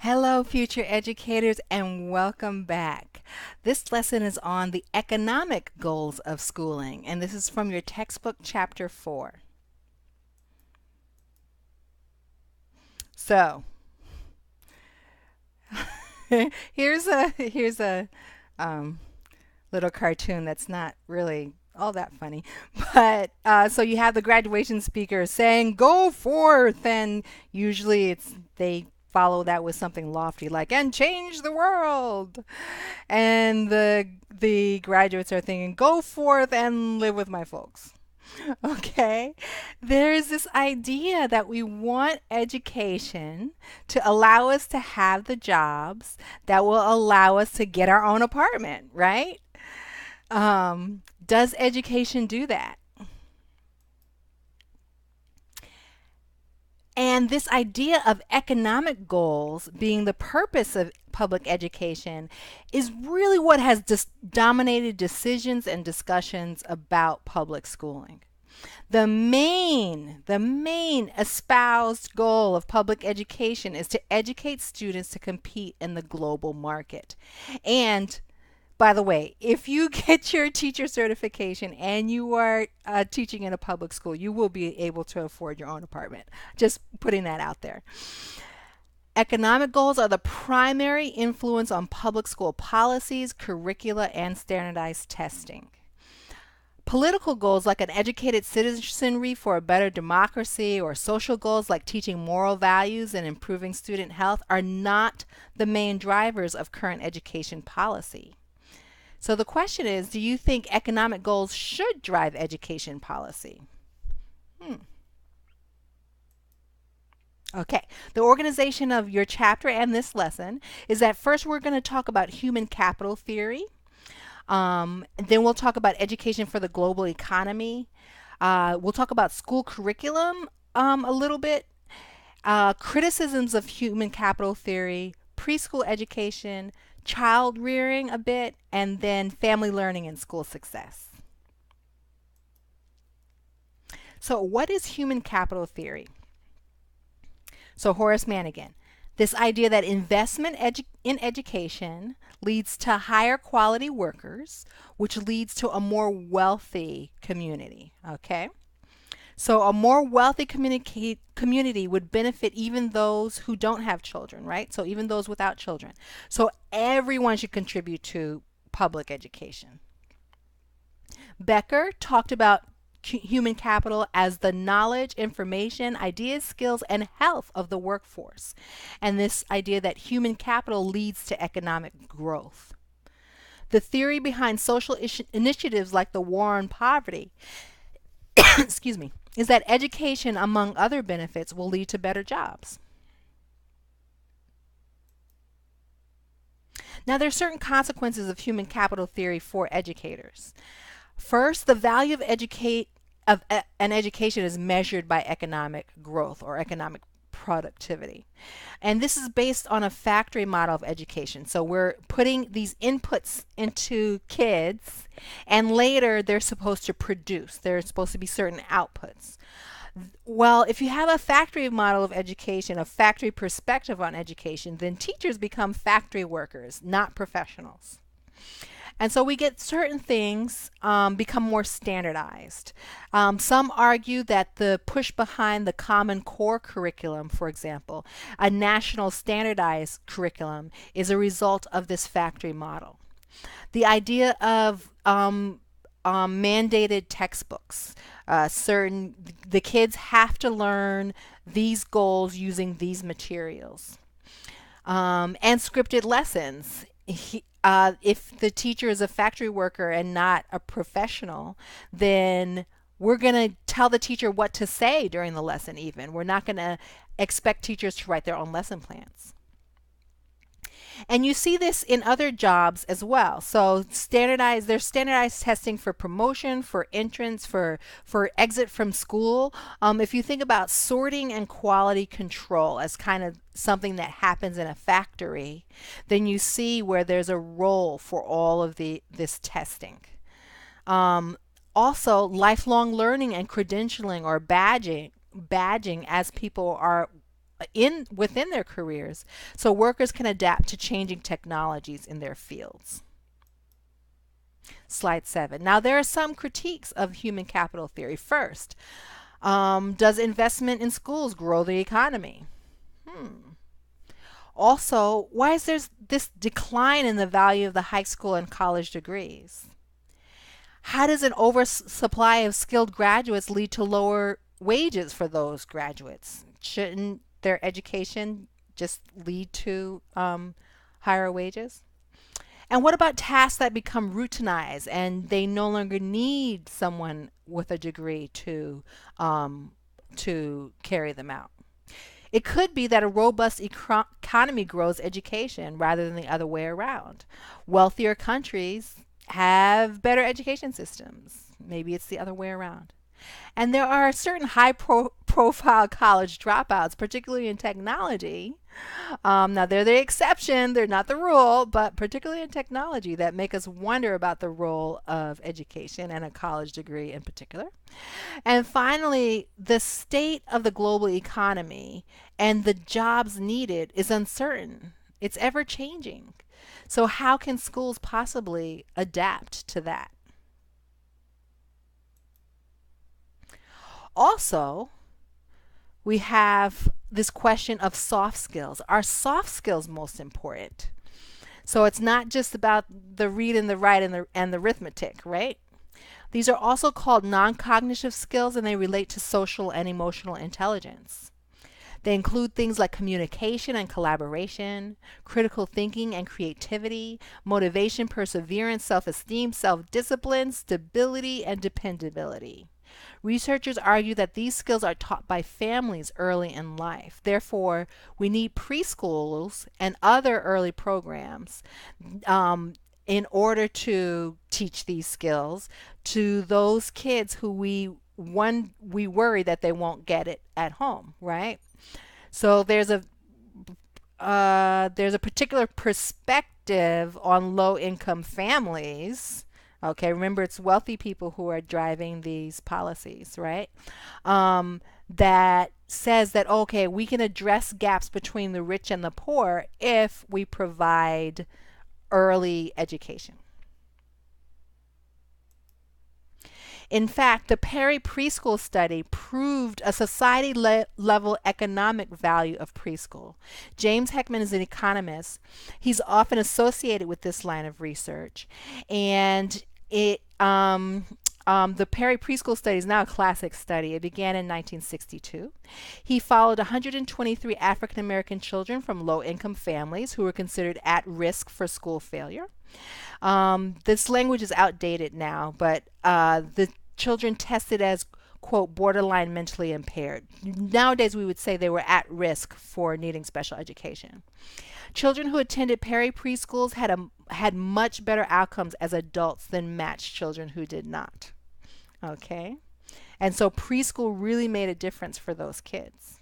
Hello, future educators, and welcome back. This lesson is on the economic goals of schooling, and this is from your textbook, Chapter 4. So, here's a um, little cartoon that's not really all that funny, but so you have the graduation speaker saying "Go forth," and usually they follow that with something lofty like "and change the world." And the graduates are thinking, go forth and live with my folks. Okay. There's this idea that we want education to allow us to have the jobs that will allow us to get our own apartment, right? Does education do that? And this idea of economic goals being the purpose of public education is really what has dominated decisions and discussions about public schooling. The main espoused goal of public education is to educate students to compete in the global market. And by the way, if you get your teacher certification and you are teaching in a public school, you will be able to afford your own apartment. Just putting that out there. Economic goals are the primary influence on public school policies, curricula, and standardized testing. Political goals like an educated citizenry for a better democracy or social goals like teaching moral values and improving student health are not the main drivers of current education policy. So the question is, do you think economic goals should drive education policy? Hmm. Okay, the organization of your chapter and this lesson is that first we're going to talk about human capital theory. Then we'll talk about education for the global economy. We'll talk about school curriculum a little bit, criticisms of human capital theory, preschool education, child rearing a bit, and then family learning and school success. So, what is human capital theory? So, Horace Mann again. This idea that investment in education leads to higher quality workers, which leads to a more wealthy community. Okay? So a more wealthy community would benefit even those who don't have children, right? So even those without children. So everyone should contribute to public education. Becker talked about human capital as the knowledge, information, ideas, skills, and health of the workforce. And this idea that human capital leads to economic growth. The theory behind social initiatives like the war on poverty excuse me, is that education, among other benefits, will lead to better jobs. Now, there are certain consequences of human capital theory for educators. First, the value of an education is measured by economic growth or economic productivity. And this is based on a factory model of education. So we're putting these inputs into kids, and later they're supposed to produce. There's supposed to be certain outputs. Well, if you have a factory model of education, a factory perspective on education, then teachers become factory workers, not professionals. And so we get certain things become more standardized. Some argue that the push behind the Common Core curriculum, for example, a national standardized curriculum, is a result of this factory model. The idea of mandated textbooks, the kids have to learn these goals using these materials, and scripted lessons. If the teacher is a factory worker and not a professional, then we're going to tell the teacher what to say during the lesson even. We're not going to expect teachers to write their own lesson plans. And you see this in other jobs as well. So there's standardized testing for promotion, for entrance, for exit from school. If you think about sorting and quality control as kind of something that happens in a factory, then you see where there's a role for all of this testing. Also, lifelong learning and credentialing or badging as people are in within their careers so workers can adapt to changing technologies in their fields. Slide 7. Now, there are some critiques of human capital theory. First, does investment in schools grow the economy? Also, why is there this decline in the value of the high school and college degrees? How does an oversupply of skilled graduates lead to lower wages for those graduates? Shouldn't their education just lead to higher wages? And what about tasks that become routinized and they no longer need someone with a degree to carry them out? It could be that a robust economy grows education rather than the other way around. Wealthier countries have better education systems. Maybe it's the other way around. And there are certain profile college dropouts, particularly in technology. Now, they're the exception, they're not the rule, but particularly in technology that make us wonder about the role of education and a college degree in particular. And finally, the state of the global economy and the jobs needed is uncertain. It's ever changing. So, how can schools possibly adapt to that? Also, we have this question of soft skills. Are soft skills most important? So it's not just about the read and the write and the arithmetic, right? These are also called non-cognitive skills and they relate to social and emotional intelligence. They include things like communication and collaboration, critical thinking and creativity, motivation, perseverance, self-esteem, self-discipline, stability, and dependability. Researchers argue that these skills are taught by families early in life. Therefore, we need preschools and other early programs in order to teach these skills to those kids who we worry that they won't get it at home, right? So there's a particular perspective on low income families. Okay, remember it's wealthy people who are driving these policies, right? That says that, okay, we can address gaps between the rich and the poor if we provide early education. In fact, the Perry Preschool Study proved a society level economic value of preschool. James Heckman is an economist. He's often associated with this line of research. And the Perry Preschool Study is now a classic study. It began in 1962. He followed 123 African American children from low income families who were considered at risk for school failure. This language is outdated now, but the children tested as, quote, borderline mentally impaired. Nowadays, we would say they were at risk for needing special education. Children who attended Perry preschools had much better outcomes as adults than matched children who did not. Okay? And so preschool really made a difference for those kids.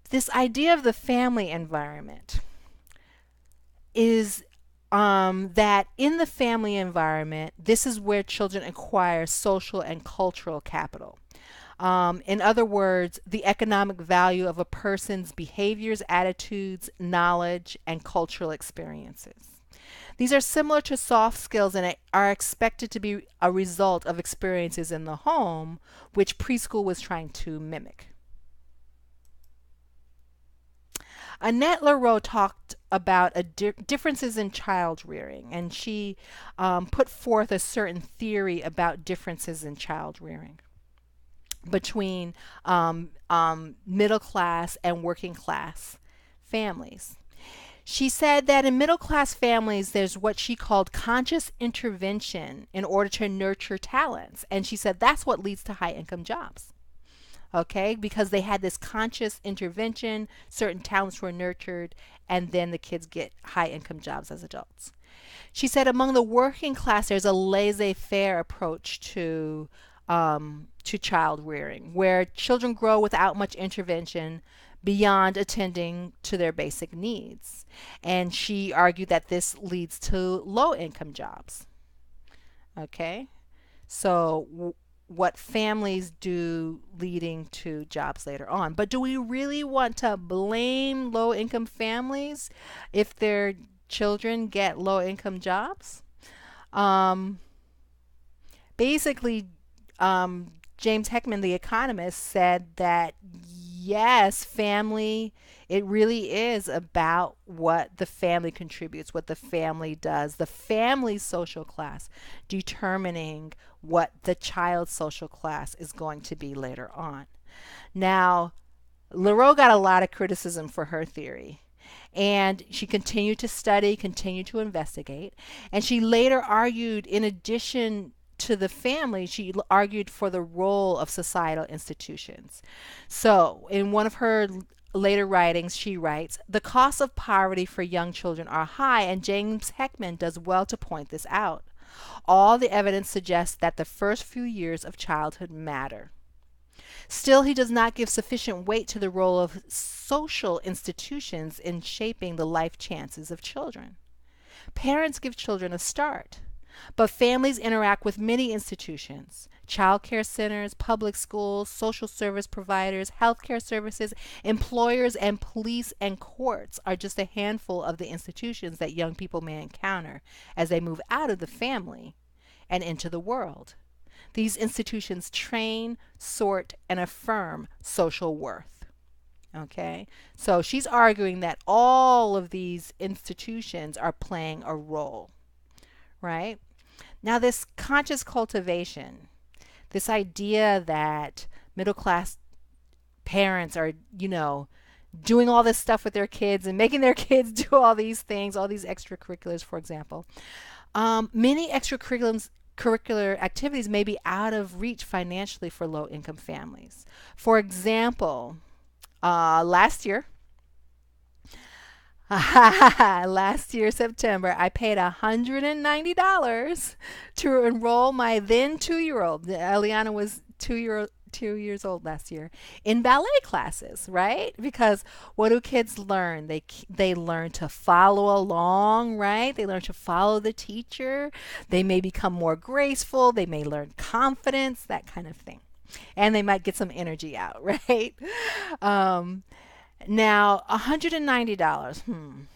This idea of the family environment is that in the family environment, this is where children acquire social and cultural capital. In other words, the economic value of a person's behaviors, attitudes, knowledge, and cultural experiences. These are similar to soft skills and are expected to be a result of experiences in the home, which preschool was trying to mimic. Annette Lareau talked about differences in child rearing, and she put forth a certain theory about differences in child rearing between middle class and working class families. She said that in middle class families, there's what she called conscious intervention in order to nurture talents. And she said that's what leads to high income jobs. Okay, because they had this conscious intervention, certain talents were nurtured, and then the kids get high income jobs as adults. She said among the working class, there's a laissez-faire approach to child rearing, where children grow without much intervention beyond attending to their basic needs. And she argued that this leads to low income jobs. Okay, so what families do leading to jobs later on. But do we really want to blame low income families if their children get low income jobs? Um, Basically, James Heckman, the economist, said that yes, family, it really is about what the family contributes, what the family does, the family social class determining what the child's social class is going to be later on. Now, LaRoe got a lot of criticism for her theory. And she continued to study, continued to investigate. And she later argued, in addition to the family, she argued for the role of societal institutions. So, in one of her later writings, she writes, the costs of poverty for young children are high, and James Heckman does well to point this out. All the evidence suggests that the first few years of childhood matter. Still, he does not give sufficient weight to the role of social institutions in shaping the life chances of children. Parents give children a start, but families interact with many institutions: child care centers, public schools, social service providers, healthcare services, employers, and police and courts are just a handful of the institutions that young people may encounter as they move out of the family and into the world. These institutions train, sort, and affirm social worth. Okay? So she's arguing that all of these institutions are playing a role, right? Now, this conscious cultivation, this idea that middle class parents are, doing all this stuff with their kids and making their kids do all these things, all these extracurriculars, for example. Many extracurricular activities may be out of reach financially for low income families. For example, last year, September, I paid $190 to enroll my then 2-year-old. Eliana was 2 years old last year, in ballet classes, right? Because what do kids learn? They learn to follow along, right? They learn to follow the teacher. They may become more graceful. They may learn confidence, that kind of thing. And they might get some energy out, right? Now, $190.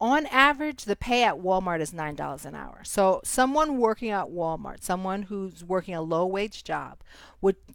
On average, the pay at Walmart is $9 an hour. So someone working at Walmart, someone who's working a low wage job,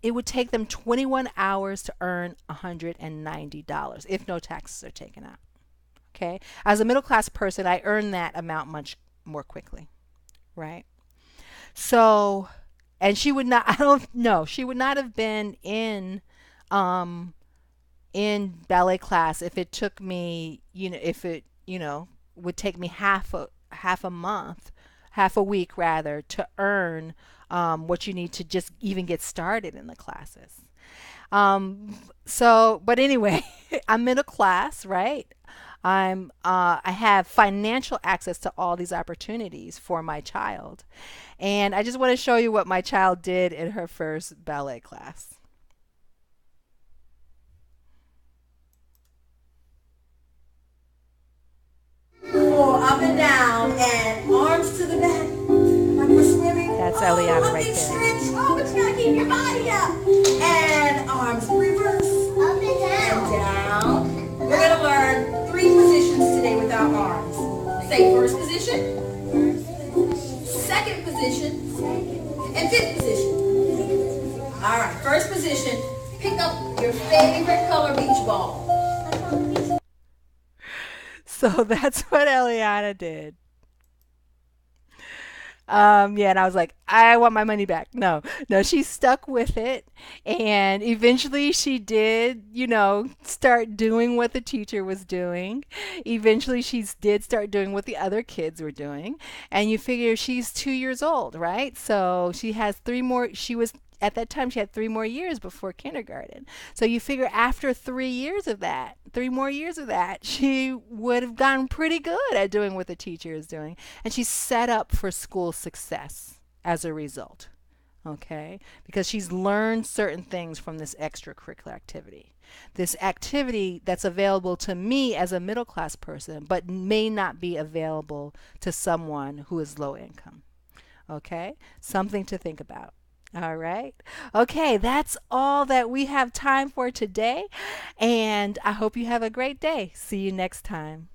it would take them 21 hours to earn $190 if no taxes are taken out. Okay? As a middle class person, I earn that amount much more quickly, right? So, and she would not, I don't know, she would not have been in ballet class if it took me, would take me half a month, half a week rather, to earn what you need to just even get started in the classes. But anyway, I'm middle class, right? I have financial access to all these opportunities for my child. And I just want to show you what my child did in her first ballet class. Up and down and arms to the back like we're swimming. That's Eliana right there. Stretch. Oh, but you gotta keep your body up. And arms reverse. Up and down. We're gonna learn 3 positions today with our arms. Say first position, second position, and fifth position. All right, first position. Pick up your favorite color beach ball. So that's what Eliana did. And I was like, I want my money back. No, she stuck with it. And eventually she did, start doing what the teacher was doing. Eventually she did start doing what the other kids were doing. And you figure she's 2 years old, right? So she has 3 more, at that time she had 3 more years before kindergarten. So you figure after 3 more years of that, she would have gotten pretty good at doing what the teacher is doing. And she's set up for school success as a result. Okay? Because she's learned certain things from this extracurricular activity. This activity that's available to me as a middle class person, but may not be available to someone who is low income. Okay? Something to think about. All right. Okay, that's all that we have time for today. And I hope you have a great day. See you next time.